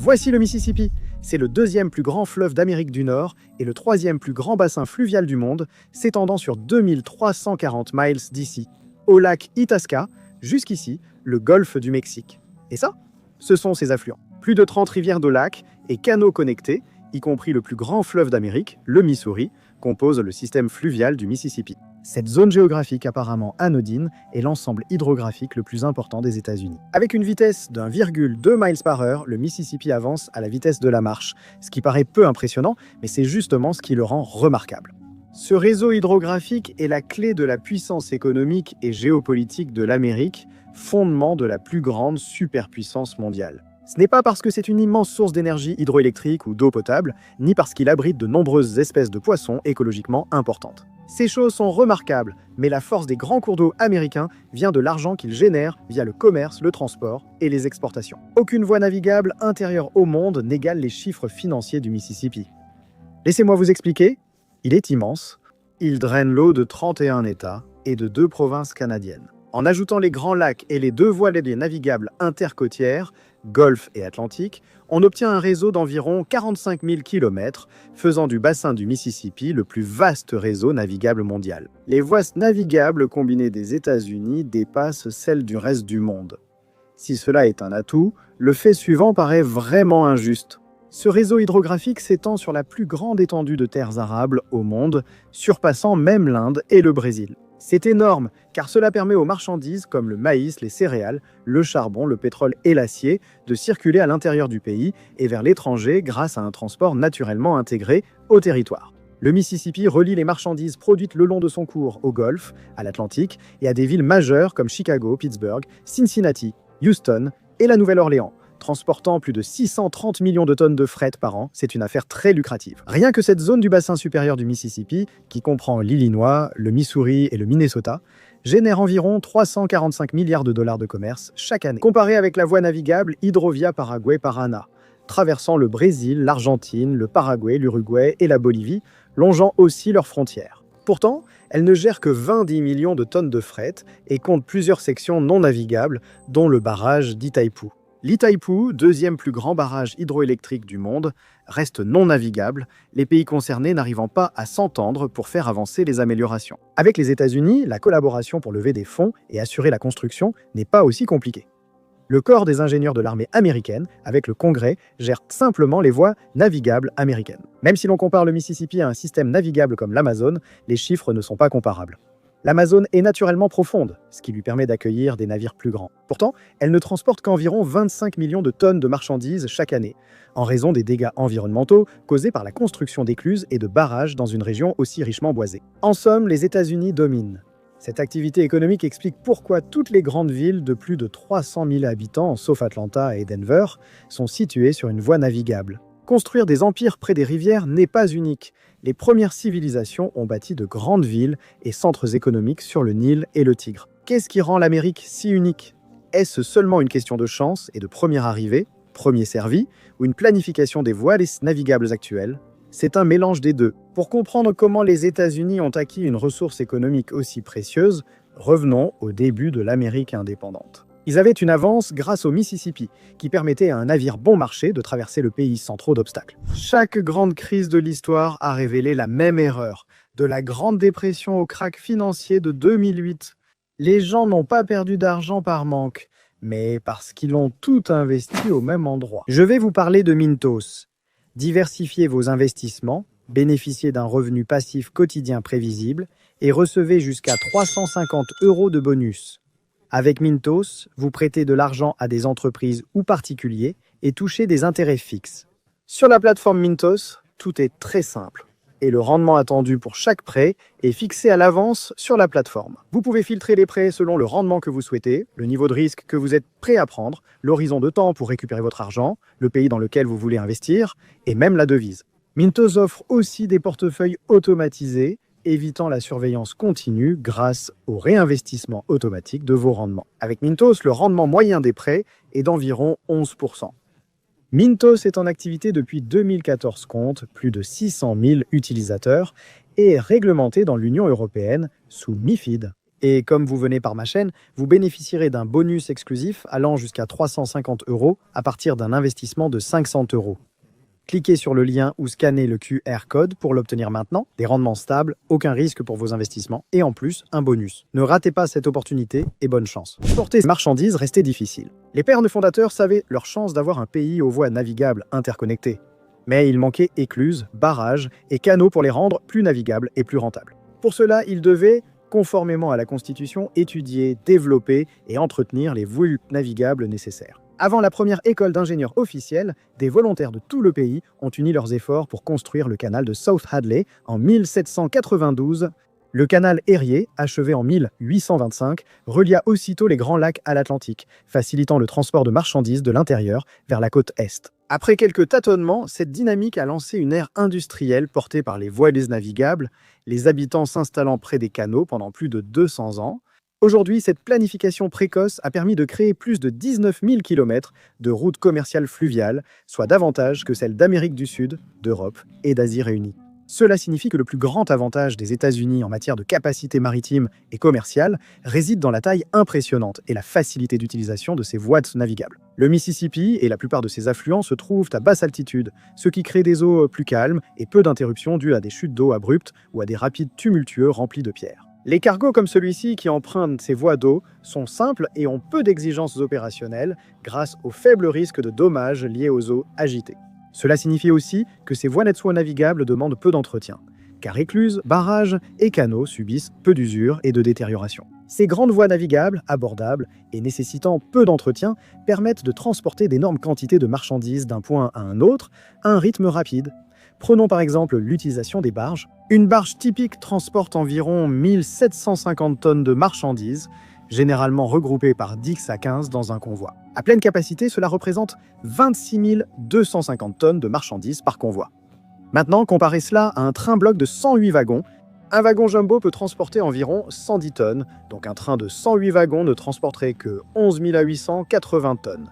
Voici le Mississippi. C'est le deuxième plus grand fleuve d'Amérique du Nord et le troisième plus grand bassin fluvial du monde, s'étendant sur 2340 miles d'ici, au lac Itasca, jusqu'ici, le golfe du Mexique. Et ça, ce sont ses affluents. Plus de 30 rivières de lacs et canaux connectés, y compris le plus grand fleuve d'Amérique, le Missouri, composent le système fluvial du Mississippi. Cette zone géographique apparemment anodine est l'ensemble hydrographique le plus important des États-Unis. Avec une vitesse de 1,2 miles par heure, le Mississippi avance à la vitesse de la marche, ce qui paraît peu impressionnant, mais c'est justement ce qui le rend remarquable. Ce réseau hydrographique est la clé de la puissance économique et géopolitique de l'Amérique, fondement de la plus grande superpuissance mondiale. Ce n'est pas parce que c'est une immense source d'énergie hydroélectrique ou d'eau potable, ni parce qu'il abrite de nombreuses espèces de poissons écologiquement importantes. Ces choses sont remarquables, mais la force des grands cours d'eau américains vient de l'argent qu'ils génèrent via le commerce, le transport et les exportations. Aucune voie navigable intérieure au monde n'égale les chiffres financiers du Mississippi. Laissez-moi vous expliquer, il est immense. Il draine l'eau de 31 États et de 2 provinces canadiennes. En ajoutant les grands lacs et les 2 voies navigables intercôtières, Golfe et Atlantique, on obtient un réseau d'environ 45 000 km, faisant du bassin du Mississippi le plus vaste réseau navigable mondial. Les voies navigables combinées des États-Unis dépassent celles du reste du monde. Si cela est un atout, le fait suivant paraît vraiment injuste. Ce réseau hydrographique s'étend sur la plus grande étendue de terres arables au monde, surpassant même l'Inde et le Brésil. C'est énorme, car cela permet aux marchandises comme le maïs, les céréales, le charbon, le pétrole et l'acier de circuler à l'intérieur du pays et vers l'étranger grâce à un transport naturellement intégré au territoire. Le Mississippi relie les marchandises produites le long de son cours au Golfe, à l'Atlantique et à des villes majeures comme Chicago, Pittsburgh, Cincinnati, Houston et la Nouvelle-Orléans. Transportant plus de 630 millions de tonnes de fret par an, c'est une affaire très lucrative. Rien que cette zone du bassin supérieur du Mississippi, qui comprend l'Illinois, le Missouri et le Minnesota, génère environ 345 milliards de dollars de commerce chaque année. Comparé avec la voie navigable Hydrovia Paraguay-Paraná, traversant le Brésil, l'Argentine, le Paraguay, l'Uruguay et la Bolivie, longeant aussi leurs frontières. Pourtant, elle ne gère que 20 millions de tonnes de fret et compte plusieurs sections non navigables, dont le barrage d'Itaipu. L'Itaipu, deuxième plus grand barrage hydroélectrique du monde, reste non navigable, les pays concernés n'arrivant pas à s'entendre pour faire avancer les améliorations. Avec les États-Unis, la collaboration pour lever des fonds et assurer la construction n'est pas aussi compliquée. Le corps des ingénieurs de l'armée américaine, avec le Congrès, gère simplement les voies navigables américaines. Même si l'on compare le Mississippi à un système navigable comme l'Amazone, les chiffres ne sont pas comparables. L'Amazone est naturellement profonde, ce qui lui permet d'accueillir des navires plus grands. Pourtant, elle ne transporte qu'environ 25 millions de tonnes de marchandises chaque année, en raison des dégâts environnementaux causés par la construction d'écluses et de barrages dans une région aussi richement boisée. En somme, les États-Unis dominent. Cette activité économique explique pourquoi toutes les grandes villes de plus de 300 000 habitants, sauf Atlanta et Denver, sont situées sur une voie navigable. Construire des empires près des rivières n'est pas unique. Les premières civilisations ont bâti de grandes villes et centres économiques sur le Nil et le Tigre. Qu'est-ce qui rend l'Amérique si unique? Est-ce seulement une question de chance et de première arrivée, premier servi, ou une planification des voies navigables actuelles? C'est un mélange des deux. Pour comprendre comment les États-Unis ont acquis une ressource économique aussi précieuse, revenons au début de l'Amérique indépendante. Ils avaient une avance grâce au Mississippi, qui permettait à un navire bon marché de traverser le pays sans trop d'obstacles. Chaque grande crise de l'histoire a révélé la même erreur, de la Grande Dépression au krach financier de 2008. Les gens n'ont pas perdu d'argent par manque, mais parce qu'ils ont tout investi au même endroit. Je vais vous parler de Mintos. Diversifiez vos investissements, bénéficiez d'un revenu passif quotidien prévisible et recevez jusqu'à 350 € de bonus. Avec Mintos, vous prêtez de l'argent à des entreprises ou particuliers et touchez des intérêts fixes. Sur la plateforme Mintos, tout est très simple et le rendement attendu pour chaque prêt est fixé à l'avance sur la plateforme. Vous pouvez filtrer les prêts selon le rendement que vous souhaitez, le niveau de risque que vous êtes prêt à prendre, l'horizon de temps pour récupérer votre argent, le pays dans lequel vous voulez investir et même la devise. Mintos offre aussi des portefeuilles automatisés, évitant la surveillance continue grâce au réinvestissement automatique de vos rendements. Avec Mintos, le rendement moyen des prêts est d'environ 11%. Mintos est en activité depuis 2014, compte plus de 600 000 utilisateurs et est réglementé dans l'Union européenne sous MiFID. Et comme vous venez par ma chaîne, vous bénéficierez d'un bonus exclusif allant jusqu'à 350 € à partir d'un investissement de 500 €. Cliquez sur le lien ou scannez le QR code pour l'obtenir maintenant. Des rendements stables, aucun risque pour vos investissements et en plus, un bonus. Ne ratez pas cette opportunité et bonne chance. Porter ces marchandises restait difficile. Les pères fondateurs savaient leur chance d'avoir un pays aux voies navigables interconnectées. Mais il manquait écluses, barrages et canaux pour les rendre plus navigables et plus rentables. Pour cela, ils devaient, conformément à la Constitution, étudier, développer et entretenir les voies navigables nécessaires. Avant la première école d'ingénieurs officielle, des volontaires de tout le pays ont uni leurs efforts pour construire le canal de South Hadley en 1792. Le canal Erie, achevé en 1825, relia aussitôt les Grands Lacs à l'Atlantique, facilitant le transport de marchandises de l'intérieur vers la côte Est. Après quelques tâtonnements, cette dynamique a lancé une ère industrielle portée par les voiles navigables, les habitants s'installant près des canaux pendant plus de 200 ans. Aujourd'hui, cette planification précoce a permis de créer plus de 19 000 km de routes commerciales fluviales, soit davantage que celles d'Amérique du Sud, d'Europe et d'Asie réunies. Cela signifie que le plus grand avantage des États-Unis en matière de capacité maritime et commerciale réside dans la taille impressionnante et la facilité d'utilisation de ces voies navigables. Le Mississippi et la plupart de ses affluents se trouvent à basse altitude, ce qui crée des eaux plus calmes et peu d'interruptions dues à des chutes d'eau abruptes ou à des rapides tumultueux remplis de pierres. Les cargos comme celui-ci qui empruntent ces voies d'eau sont simples et ont peu d'exigences opérationnelles grâce au faible risque de dommages liés aux eaux agitées. Cela signifie aussi que ces voies navigables demandent peu d'entretien, car écluses, barrages et canaux subissent peu d'usure et de détérioration. Ces grandes voies navigables, abordables et nécessitant peu d'entretien, permettent de transporter d'énormes quantités de marchandises d'un point à un autre à un rythme rapide. Prenons par exemple l'utilisation des barges. Une barge typique transporte environ 1750 tonnes de marchandises, généralement regroupées par 10 à 15 dans un convoi. À pleine capacité, cela représente 26 250 tonnes de marchandises par convoi. Maintenant, comparez cela à un train-bloc de 108 wagons. Un wagon jumbo peut transporter environ 110 tonnes, donc un train de 108 wagons ne transporterait que 11 880 tonnes.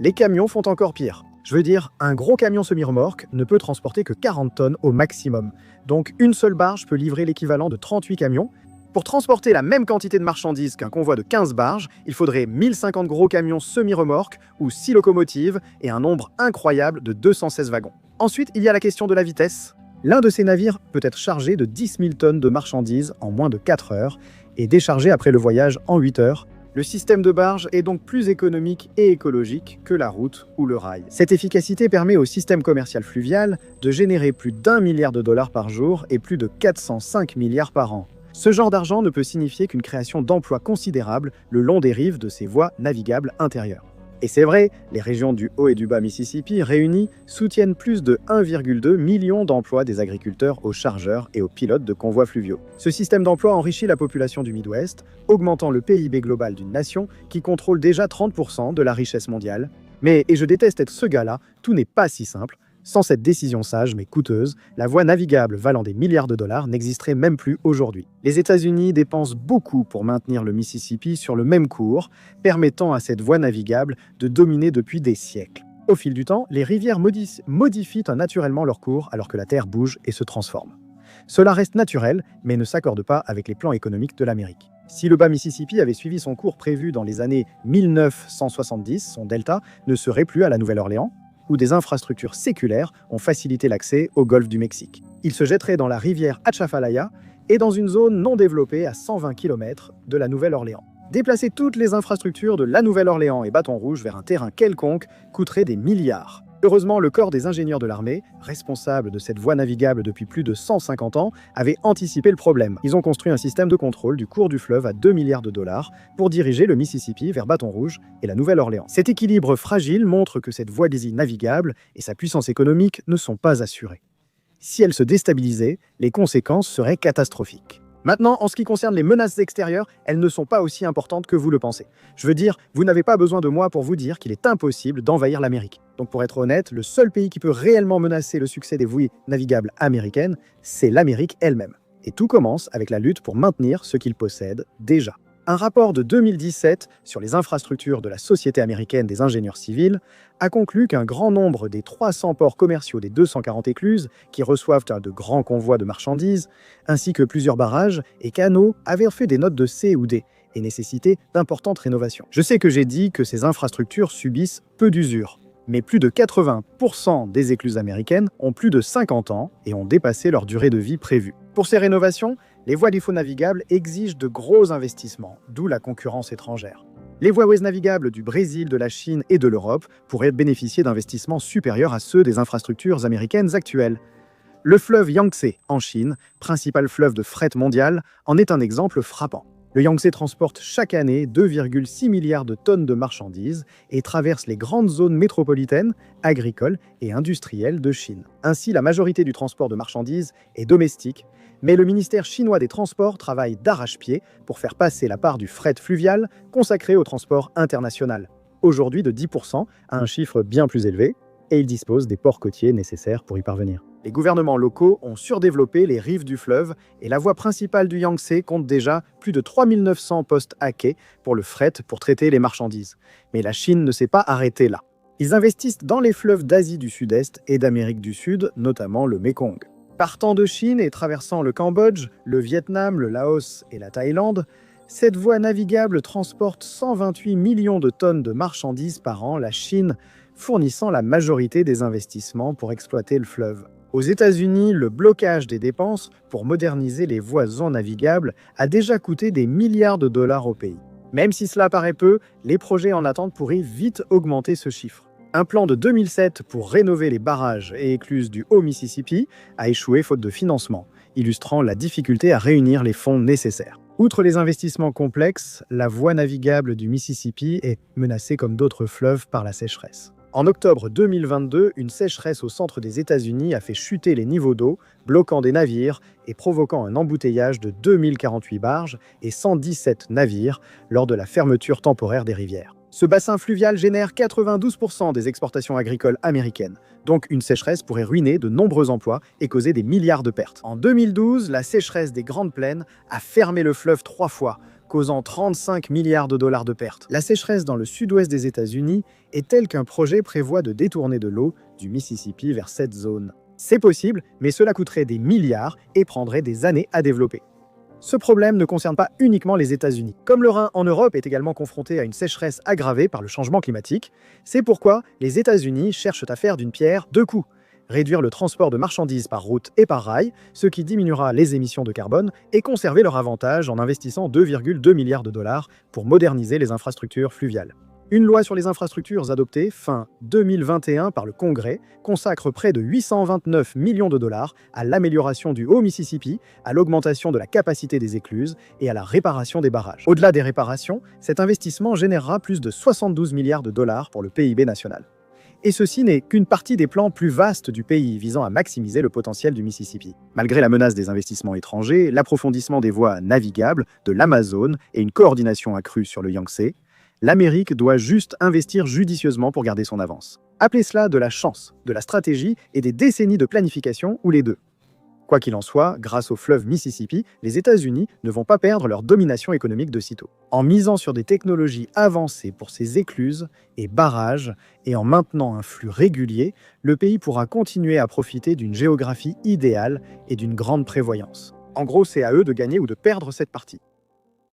Les camions font encore pire. Je veux dire, un gros camion semi-remorque ne peut transporter que 40 tonnes au maximum. Donc une seule barge peut livrer l'équivalent de 38 camions. Pour transporter la même quantité de marchandises qu'un convoi de 15 barges, il faudrait 1050 gros camions semi-remorques ou 6 locomotives et un nombre incroyable de 216 wagons. Ensuite, il y a la question de la vitesse. L'un de ces navires peut être chargé de 10 000 tonnes de marchandises en moins de 4 heures et déchargé après le voyage en 8 heures. Le système de barge est donc plus économique et écologique que la route ou le rail. Cette efficacité permet au système commercial fluvial de générer plus d'1 milliard de dollars par jour et plus de 405 milliards par an. Ce genre d'argent ne peut signifier qu'une création d'emplois considérables le long des rives de ces voies navigables intérieures. Et c'est vrai, les régions du Haut et du Bas Mississippi réunies soutiennent plus de 1,2 million d'emplois des agriculteurs aux chargeurs et aux pilotes de convois fluviaux. Ce système d'emploi enrichit la population du Midwest, augmentant le PIB global d'une nation qui contrôle déjà 30% de la richesse mondiale. Mais, et je déteste être ce gars-là, tout n'est pas si simple. Sans cette décision sage mais coûteuse, la voie navigable valant des milliards de dollars n'existerait même plus aujourd'hui. Les États-Unis dépensent beaucoup pour maintenir le Mississippi sur le même cours, permettant à cette voie navigable de dominer depuis des siècles. Au fil du temps, les rivières modifient naturellement leur cours alors que la Terre bouge et se transforme. Cela reste naturel, mais ne s'accorde pas avec les plans économiques de l'Amérique. Si le bas Mississippi avait suivi son cours prévu dans les années 1970, son delta ne serait plus à la Nouvelle-Orléans, où des infrastructures séculaires ont facilité l'accès au golfe du Mexique. Il se jetterait dans la rivière Atchafalaya et dans une zone non développée à 120 km de la Nouvelle-Orléans. Déplacer toutes les infrastructures de la Nouvelle-Orléans et Bâton Rouge vers un terrain quelconque coûterait des milliards. Heureusement, le corps des ingénieurs de l'armée, responsable de cette voie navigable depuis plus de 150 ans, avait anticipé le problème. Ils ont construit un système de contrôle du cours du fleuve à 2 milliards de dollars pour diriger le Mississippi vers Bâton Rouge et la Nouvelle-Orléans. Cet équilibre fragile montre que cette voie navigable et sa puissance économique ne sont pas assurées. Si elle se déstabilisait, les conséquences seraient catastrophiques. Maintenant, en ce qui concerne les menaces extérieures, elles ne sont pas aussi importantes que vous le pensez. Je veux dire, vous n'avez pas besoin de moi pour vous dire qu'il est impossible d'envahir l'Amérique. Donc pour être honnête, le seul pays qui peut réellement menacer le succès des voies navigables américaines, c'est l'Amérique elle-même. Et tout commence avec la lutte pour maintenir ce qu'ils possèdent déjà. Un rapport de 2017 sur les infrastructures de la Société américaine des ingénieurs civils a conclu qu'un grand nombre des 300 ports commerciaux des 240 écluses, qui reçoivent de grands convois de marchandises, ainsi que plusieurs barrages et canaux, avaient fait des notes de C ou D et nécessitaient d'importantes rénovations. Je sais que j'ai dit que ces infrastructures subissent peu d'usure, mais plus de 80% des écluses américaines ont plus de 50 ans et ont dépassé leur durée de vie prévue. Pour ces rénovations, les voies d'IFO navigables exigent de gros investissements, d'où la concurrence étrangère. Les voies navigables du Brésil, de la Chine et de l'Europe pourraient bénéficier d'investissements supérieurs à ceux des infrastructures américaines actuelles. Le fleuve Yangtze, en Chine, principal fleuve de fret mondial, en est un exemple frappant. Le Yangtze transporte chaque année 2,6 milliards de tonnes de marchandises et traverse les grandes zones métropolitaines, agricoles et industrielles de Chine. Ainsi, la majorité du transport de marchandises est domestique, mais le ministère chinois des Transports travaille d'arrache-pied pour faire passer la part du fret fluvial consacrée au transport international, aujourd'hui de 10% à un chiffre bien plus élevé, et il dispose des ports côtiers nécessaires pour y parvenir. Les gouvernements locaux ont surdéveloppé les rives du fleuve et la voie principale du Yangtze compte déjà plus de 3900 postes à quai pour le fret pour traiter les marchandises. Mais la Chine ne s'est pas arrêtée là. Ils investissent dans les fleuves d'Asie du Sud-Est et d'Amérique du Sud, notamment le Mékong. Partant de Chine et traversant le Cambodge, le Vietnam, le Laos et la Thaïlande, cette voie navigable transporte 128 millions de tonnes de marchandises par an, la Chine fournissant la majorité des investissements pour exploiter le fleuve. Aux États-Unis, le blocage des dépenses pour moderniser les voies navigables a déjà coûté des milliards de dollars au pays. Même si cela paraît peu, les projets en attente pourraient vite augmenter ce chiffre. Un plan de 2007 pour rénover les barrages et écluses du Haut-Mississippi a échoué faute de financement, illustrant la difficulté à réunir les fonds nécessaires. Outre les investissements complexes, la voie navigable du Mississippi est menacée comme d'autres fleuves par la sécheresse. En octobre 2022, une sécheresse au centre des États-Unis a fait chuter les niveaux d'eau, bloquant des navires et provoquant un embouteillage de 2048 barges et 117 navires lors de la fermeture temporaire des rivières. Ce bassin fluvial génère 92% des exportations agricoles américaines, donc une sécheresse pourrait ruiner de nombreux emplois et causer des milliards de pertes. En 2012, la sécheresse des Grandes Plaines a fermé le fleuve 3 fois, causant 35 milliards de dollars de pertes. La sécheresse dans le sud-ouest des États-Unis est telle qu'un projet prévoit de détourner de l'eau du Mississippi vers cette zone. C'est possible, mais cela coûterait des milliards et prendrait des années à développer. Ce problème ne concerne pas uniquement les États-Unis. Comme le Rhin en Europe est également confronté à une sécheresse aggravée par le changement climatique, c'est pourquoi les États-Unis cherchent à faire d'une pierre deux coups. Réduire le transport de marchandises par route et par rail, ce qui diminuera les émissions de carbone, et conserver leur avantage en investissant 2,2 milliards de dollars pour moderniser les infrastructures fluviales. Une loi sur les infrastructures adoptée fin 2021 par le Congrès consacre près de 829 millions de dollars à l'amélioration du Haut-Mississippi, à l'augmentation de la capacité des écluses et à la réparation des barrages. Au-delà des réparations, cet investissement générera plus de 72 milliards de dollars pour le PIB national. Et ceci n'est qu'une partie des plans plus vastes du pays visant à maximiser le potentiel du Mississippi. Malgré la menace des investissements étrangers, l'approfondissement des voies navigables, de l'Amazone et une coordination accrue sur le Yangtze, l'Amérique doit juste investir judicieusement pour garder son avance. Appelez cela de la chance, de la stratégie et des décennies de planification ou les deux. Quoi qu'il en soit, grâce au fleuve Mississippi, les États-Unis ne vont pas perdre leur domination économique de sitôt. En misant sur des technologies avancées pour ses écluses et barrages et en maintenant un flux régulier, le pays pourra continuer à profiter d'une géographie idéale et d'une grande prévoyance. En gros, c'est à eux de gagner ou de perdre cette partie.